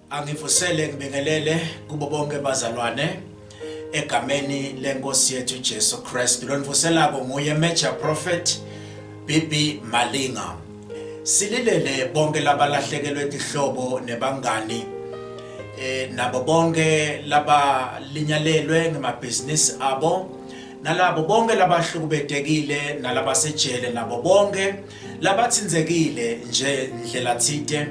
Angivusele ngibingelele kubo bonke bazalwane egameni lenkosi yethu Jesu Christ. Lonvuselako nguye Major Prophet Bibi Malinga. Sililele bonke labalahlekelwe ihlobo nebangani nabo bonke laba linyalelwe ngemabhizinisi abo, nalabo bonke labahlukubetekile nalabasejele, nabo bonke labathinzekile nje ndlela thide.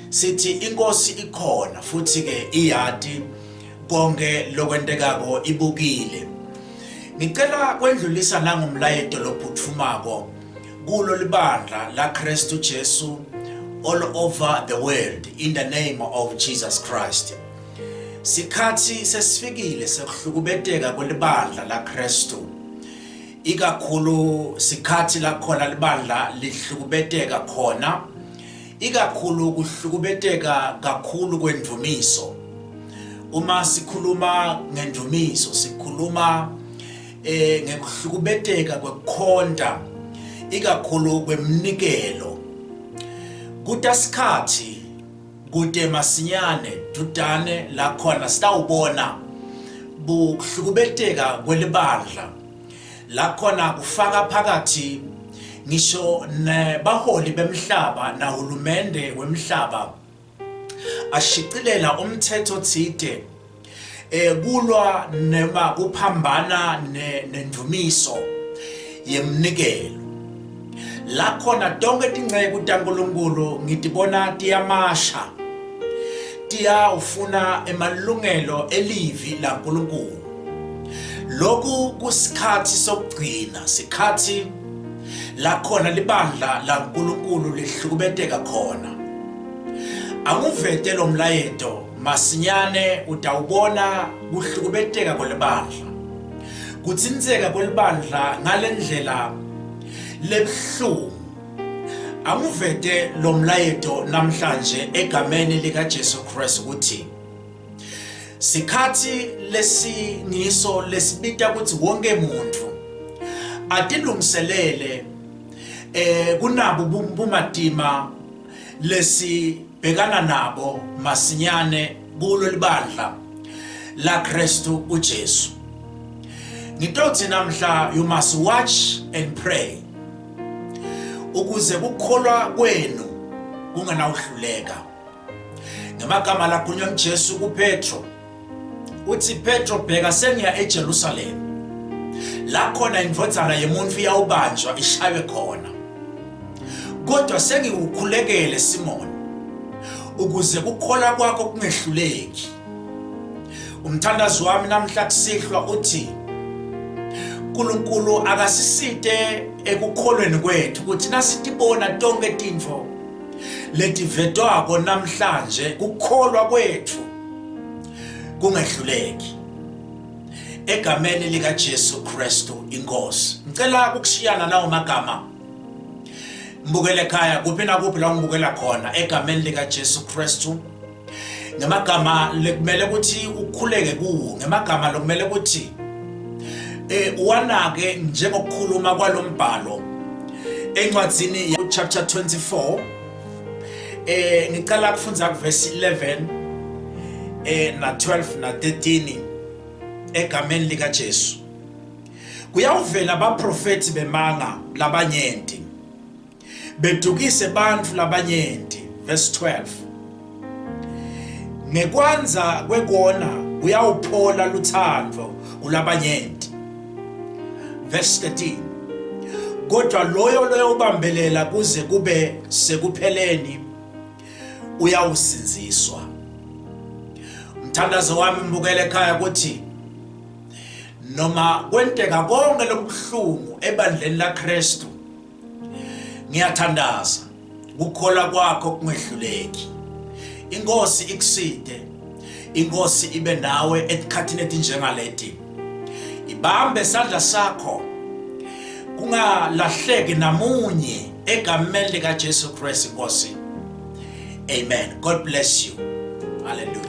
Sithi inkosi ikhona futhi ke iyadi konke lokwentekako ibukile. Ngicela kwendlulisa nangomlayeto lophuthumako kulo libandla la Kristu Jesu all over the world in the name of Jesus Christ. Sikhathi sesifikile sekuhlukubeteka kwelibandla la Kristu. Ikakhulu sikhathi la khona libandla lihlukubeteka khona. Ikakhulu kuhlukubeteka kakhulu kwendvumiso. Uma sikhuluma ngendvumiso sikhuluma ngekuhlukubeteka kwekukhonda, ikakhulu kwemnikelo. Kutasikhathi kude masinyane dudane la khona sitawubona buhlukubeteka kwelibandla la khona kufaka phakathi ngisho nebaholi bemhlaba nahulumende wemhlaba ashicilela umthetho thide kulwa noma kuphambana nendvumiso yemnikelo. La khona tonke tingcebo taNkulunkulu ngitibona tiyamasha, ufuna emalungelo elivi la Nkulunkulu. Lokhu kusikhathi sokugcina, sikhathi la khona libandla la Nkulunkulu lihlukubeteka khona. Anguvete lo mlayeto masinyane utawubona kuhlukubeteka kwelibandla, kutsinzeka kwelibandla ngalendlela lebhlungu. Anguvete lo mlayeto namhlanje egameni lika Jesu Christ ukuthi sikhathi lesingiso lesibita ukuthi wonke umuntu atilungiselele kunabo bumadima lesibhekana nabo masinyane kulo libandla la Kristu uJesu. Ngitothi namhla you must watch and pray ukuze ukukholwa kwenu kunganawuhluleka. Ngemagama lakhulunywa nguJesu kuPetro uthi, Petro bheka sengiya eJerusalem, la khona indvodzana yemuntu iyawubanjwa ishaywe khona. Kodwa sengikukhulekele Simon ukuze ukukholwa kwakho kungehluleki. Umthandazo wami namhla kusihlwa uthi uNkulunkulu akasisite ekukholweni kwethu ukuthi nasitibona tonke tintfo letivedwako namhlanje kukholwa kwethu kungehluleki. Egameni lika Jesu Kristu inkosi. Ngicela ukushiyana nawo magama. Mbukele ekhaya kuphi nakuphi la ngibukela khona egameni lika Jesu Kristu. Ngemagama lekumele ukuthi ukhuleke kuwo, ngemagama lokumele ukuthi uwanake njengokukhuluma kwalombhalo encwadzini ya chapter 24. Ngicela kufundza verse 11 na 12 na 13 egameni lika Jesu. Kuyawuvela abaprofeti bemanga labanyenti bedukise bantfu labanyenti. Verse 12, ngekwanza kwekona kuyawuphola luthando kulabanyenti. Verse 13, kodwa loyo ubambelela kuze kube sekupheleni uyawusinziswa. Umthandazo wami mbukele ekhaya ukuthi noma kwenteka konke lobuhlungu ebandleni la Kristu, ngiyathandaza ukukholwa kwakho kungehluleki. Inkosi ikuside, inkosi ibe nawe etikhathini etinjengaleti. Ibambe isandla sakho kungalahleki namunye egameni lika Jesu Christ inkosi. Amen. God bless you. Hallelujah.